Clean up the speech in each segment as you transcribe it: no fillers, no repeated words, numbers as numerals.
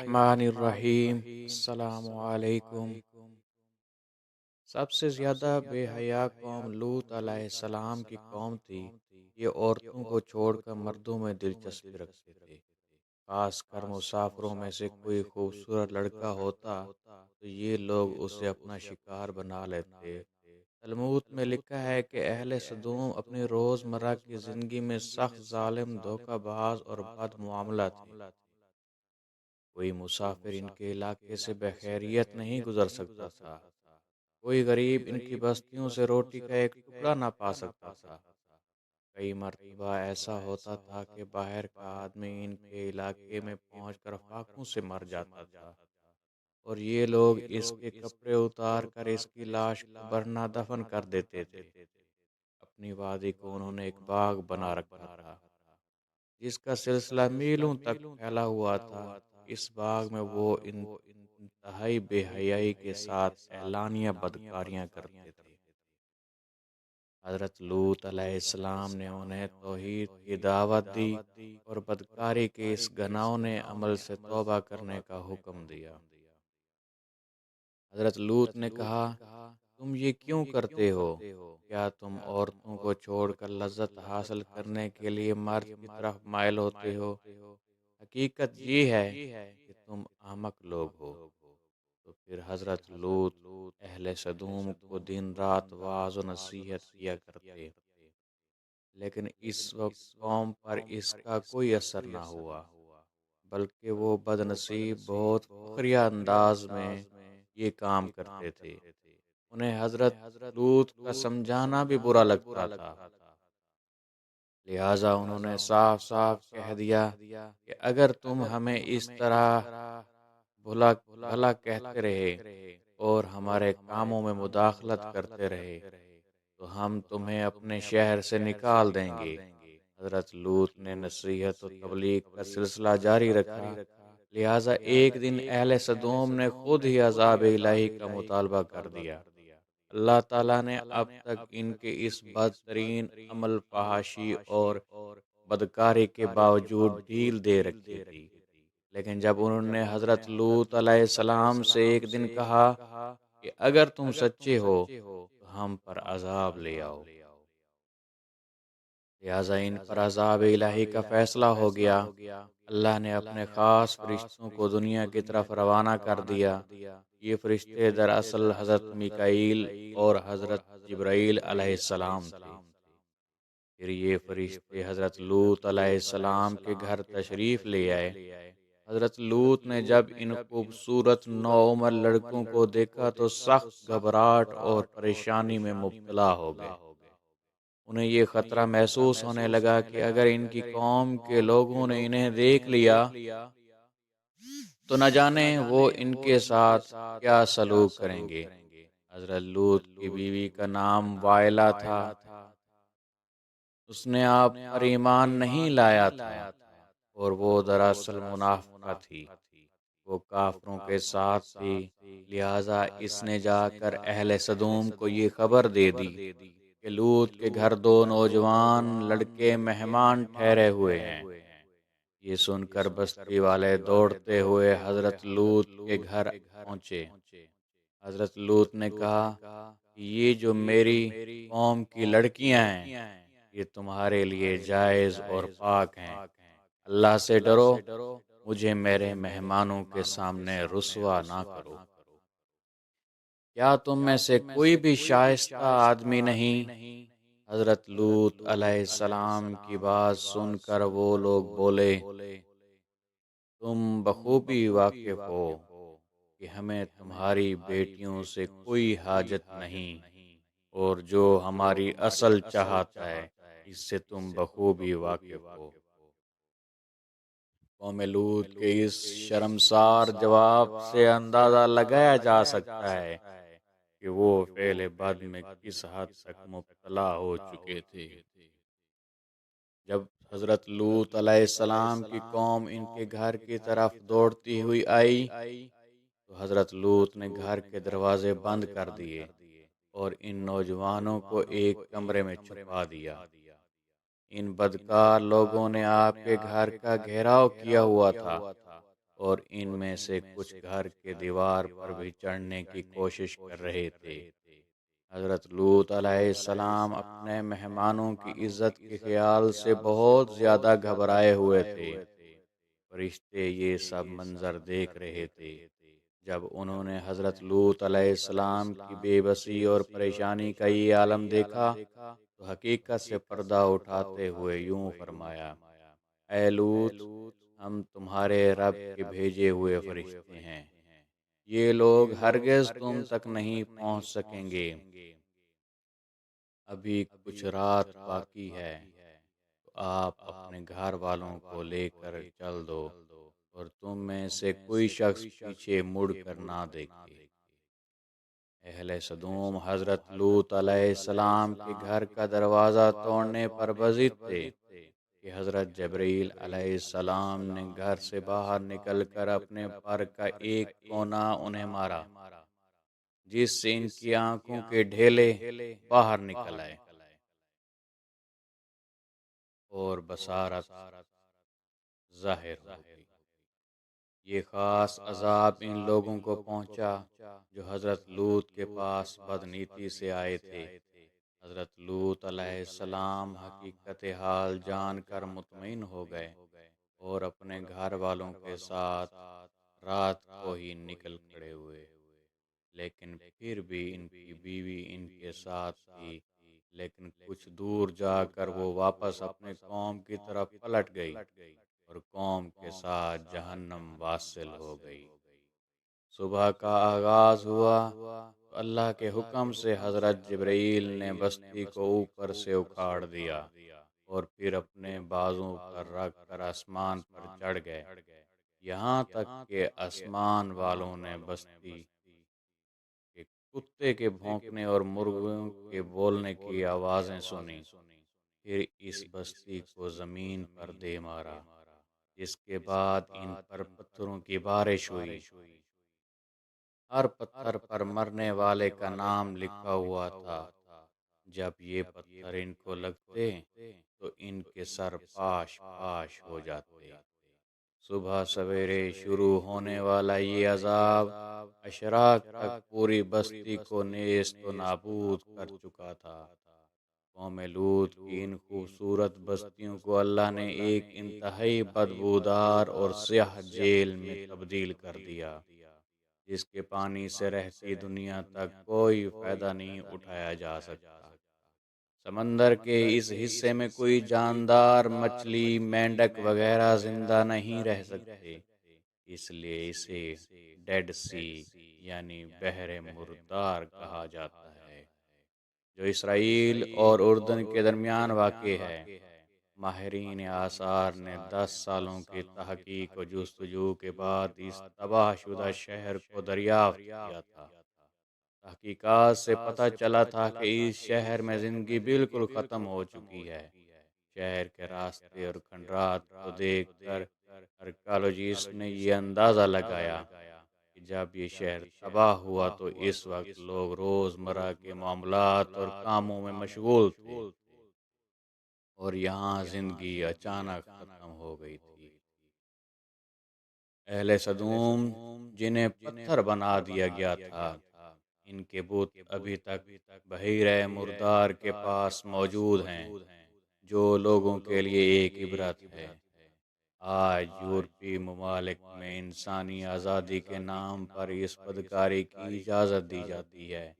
الرحیم۔ السلام علیکم۔ سب سے زیادہ بے حیا قوم لوط علیہ السلام کی قوم تھی۔ یہ عورتوں کو چھوڑ کر مردوں میں دلچسپی رکھتے تھے، خاص کر مسافروں میں سے کوئی خوبصورت لڑکا ہوتا تو یہ لوگ اسے اپنا شکار بنا لیتے۔ تلمود میں لکھا ہے کہ اہل سدوم اپنی روزمرہ کی زندگی میں سخت ظالم، دھوکہ باز اور بد معاملہ تھے۔ کوئی مسافر ان کے علاقے سے بخیریت نہیں گزر سکتا تھا، کوئی غریب ان کی بستیوں سے روٹی کا ایک ٹکڑا نہ پا سکتا تھا۔ کئی مرتبہ ایسا ہوتا تھا کہ باہر کا آدمی ان کے علاقے میں پہنچ کر فاقوں سے مر جاتا تھا، اور یہ لوگ اس کے کپڑے اتار کر اس کی لاش قبر نہ دفن کر دیتے تھے۔ اپنی وادی کو انہوں نے ایک باغ بنا رکھا تھا جس کا سلسلہ میلوں تک پھیلا ہوا تھا۔ اس باغ میں وہ انتہائی بے حیائی کے ساتھ اعلانیہ بدکاریاں کرتے تھے۔ حضرت لوط علیہ السلام نے انہیں توحید کی دعوت دی اور بدکاری کے اس گھناؤنے عمل سے توبہ کرنے کا حکم دیا۔ حضرت لوط نے کہا، تم یہ کیوں کرتے ہو؟ کیا تم عورتوں کو چھوڑ کر لذت حاصل کرنے کے لیے مرد کی طرف مائل ہوتے ہو؟ حقیقت یہ ہے کہ تم احمق لوگ ہو۔ تو پھر حضرت لوط اہل سدوم کو دن رات واعظ و نصیحت کیا کرتے، لیکن اس وقت قوم پر اس کا کوئی اثر نہ ہوا، بلکہ وہ بد نصیب بہت فخریہ انداز میں یہ کام کرتے تھے۔ انہیں حضرت لوط کا سمجھانا بھی برا لگتا تھا، لہٰذا انہوں نے صاف صاف کہہ دیا کہ اگر تم ہمیں اس طرح بھلا کہتے رہے اور ہمارے کاموں میں مداخلت کرتے رہے تو ہم تمہیں اپنے شہر سے نکال دیں گے۔ حضرت لوط نے نصیحت و تبلیغ کا سلسلہ جاری رکھا، لہٰذا ایک دن اہل سدوم نے خود ہی عذاب الہی کا مطالبہ کر دیا۔ اللہ تعالیٰ نے اب تک ان کے اس بدترین عمل، فحاشی اور بدکاری کے باوجود ڈھیل دے رکھی تھی، لیکن جب انہوں نے حضرت لوط علیہ السلام سے ایک دن کہا کہ اگر تم سچے ہو تو ہم پر عذاب لے آؤ، لہٰذا ان پر عذاب الہی کا فیصلہ ہو گیا۔ اللہ نے اپنے خاص فرشتوں کو دنیا کی طرف روانہ کر دیا۔ یہ فرشتے دراصل حضرت میکائیل اور حضرت جبرائیل علیہ السلام تھے۔ پھر یہ فرشتے حضرت لوط علیہ السلام کے گھر تشریف لے آئے۔ حضرت لوط نے جب ان خوبصورت نوعمر لڑکوں کو دیکھا تو سخت گھبراہٹ اور پریشانی میں مبتلا ہو گئے۔ انہیں یہ خطرہ محسوس ہونے لگا کہ اگر ان کی قوم کے لوگوں نے انہیں دیکھ لیا تو نہ جانے وہ ان کے ساتھ کیا سلوک کریں گے۔ حضرت لوط کی بیوی کا نام وائلہ تھا۔ اس نے آپ پر ایمان نہیں لایا تھا اور وہ دراصل منافقہ تھی۔ وہ کافروں کے ساتھ تھی، لہٰذا اس نے جا کر اہل سدوم کو یہ خبر دے دی کہ لوط کے گھر دو نوجوان لڑکے مہمان ٹھہرے ہوئے ہیں۔ یہ سن کر بستی والے دوڑتے ہوئے حضرت لوط کے گھر پہنچے۔ حضرت لوط نے کہا کہ یہ جو میری قوم کی لڑکیاں ہیں یہ تمہارے لیے جائز اور پاک ہیں۔ اللہ سے ڈرو، مجھے میرے مہمانوں کے سامنے رسوا نہ کرو۔ کیا تم میں سے کوئی بھی شائستہ آدمی نہیں؟ حضرت لوط علیہ السلام کی بات سن کر وہ لوگ بولے، تم بخوبی واقف ہو کہ ہمیں تمہاری بیٹیوں سے کوئی حاجت نہیں، اور جو ہماری اصل چاہت ہے اس سے تم بخوبی واقف ہو۔ قوم لوط کے اس شرمسار جواب سے اندازہ لگایا جا سکتا ہے کہ وہ فعل بد میں کس حد تک مبتلا ہو چکے تھے۔ جب حضرت لوط علیہ السلام کی قوم ان کے گھر کی طرف دوڑتی ہوئی آئی تو حضرت لوط نے گھر کے دروازے بند کر دیے اور ان نوجوانوں کو ایک کمرے میں چھپا دیا۔ ان بدکار لوگوں نے آپ کے گھر کا گھیراؤ کیا ہوا تھا۔ اور ان میں سے کچھ گھر کے دیوار پر بھی چڑھنے کی کوشش کر رہے تھے۔ حضرت لوط علیہ السلام اپنے مہمانوں کی عزت کے خیال سے بہت زیادہ گھبرائے ہوئے تھے۔ فرشتے یہ سب منظر دیکھ رہے تھے۔ جب انہوں نے حضرت لوط علیہ السلام کی بے بسی اور پریشانی کا یہ عالم دیکھا تو حقیقت سے پردہ اٹھاتے ہوئے یوں فرمایا: اے لوط، ہم تمہارے رب کے بھیجے ہوئے فرشتے ہیں، یہ لوگ ہرگز تم تک نہیں پہنچ سکیں گے، ابھی کچھ رات باقی ہے، تو آپ اپنے گھر والوں کو لے کر چل دو اور تم میں سے کوئی شخص پیچھے مڑ کر نہ دیکھے۔ اہل سدوم حضرت لوط علیہ السلام کے گھر کا دروازہ توڑنے پر بضد تھے کہ حضرت جبرائیل علیہ السلام نے گھر سے باہر نکل کر اپنے پر کا ایک کونا انہیں مارا، جس سے ان کی آنکھوں کے ڈھیلے باہر نکل آئے اور بصارت ظاہر ہو گئی۔ یہ خاص عذاب ان لوگوں کو پہنچا جو حضرت لوط کے پاس بدنیتی سے آئے تھے۔ حضرت لوط علیہ السلام حقیقت حال جان کر مطمئن ہو گئے اور اپنے گھر والوں کے ساتھ رات کو ہی نکل کھڑے ہوئے، لیکن پھر بھی ان کی بیوی ان کے ساتھ تھی، لیکن کچھ دور جا کر وہ واپس اپنے قوم کی طرف پلٹ گئی اور قوم کے ساتھ جہنم واصل ہو گئی۔ صبح کا آغاز ہوا تو اللہ کے حکم سے حضرت جبرائیل نے بستی کو اوپر سے اکھاڑ دیا اور پھر اپنے بازوں پر رکھ کر آسمان پر چڑھ گئے، یہاں تک کہ آسمان والوں نے بستی کے کتے کے بھونکنے اور مرغوں کے بولنے کی آوازیں سنی۔ پھر اس بستی کو زمین پر دے مارا، جس کے بعد ان پر پتھروں کی بارش ہوئی۔ ہر پتھر پر مرنے والے کا نام لکھا ہوا تھا۔ جب یہ پتھر ان کو لگتے تو ان کے سر پاش پاش ہو جاتے۔ صبح سویرے شروع ہونے والا یہ عذاب اشراق تک پوری بستی کو نیست و نابود کر چکا تھا۔ قوم لوط کی ان خوبصورت بستیوں کو اللہ نے ایک انتہائی بدبودار اور سیاہ جیل میں تبدیل کر دیا، جس کے پانی سے رہتی دنیا تک کوئی فائدہ نہیں اٹھایا جا سکتا۔ سمندر کے اس حصے میں کوئی جاندار مچھلی، مینڈک وغیرہ زندہ نہیں رہ سکتے، اس لیے اسے ڈیڈ سی یعنی بحر مردار کہا جاتا ہے، جو اسرائیل اور اردن کے درمیان واقع ہے۔ ماہرین آثار نے 10 سالوں کی تحقیق و جستجو کے بعد اس تباہ شدہ شہر کو دریافت کیا تھا۔ تحقیقات سے پتہ چلا تھا کہ اس شہر میں زندگی بالکل ختم ہو چکی ہے۔ شہر کے راستے اور کھنڈرات کو دیکھ کر آرکیالوجسٹ نے یہ اندازہ لگایا کہ جب یہ شہر تباہ ہوا تو اس وقت لوگ روزمرہ کے معاملات اور کاموں میں مشغول تھے اور یہاں زندگی اچانک ختم ہو گئی تھی۔ اہل سدوم، جنہیں پتھر بنا دیا گیا تھا، ان کے بت ابھی تک بحیرہ مردار کے پاس موجود ہیں، جو لوگوں کے لیے ایک عبرت ہے۔ آج یورپی ممالک میں انسانی آزادی کے نام پر اس بدکاری کی اجازت دی جاتی ہے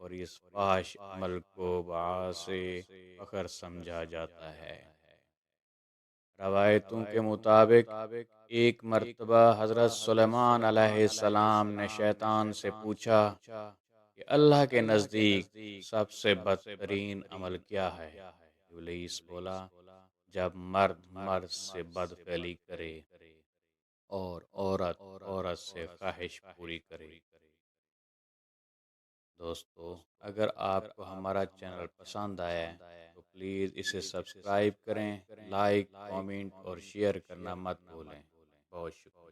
اور اس فحش عمل کو باعث فخر سمجھا جاتا ہے۔ روایتوں کے مطابق ایک مرتبہ حضرت سلیمان علیہ السلام نے شیطان سے پوچھا کہ اللہ کے نزدیک سب سے بدترین عمل کیا ہے؟ ابلیس بولا، جب مرد مرد سے بدفعلی کرے اور عورت عورت سے خواہش پوری کرے۔ دوستو، اگر آپ کو ہمارا چینل پسند آیا تو پلیز اسے سبسکرائب کریں، لائک، کامنٹ اور شیئر کرنا مت بھولیں۔ بہت شکریہ۔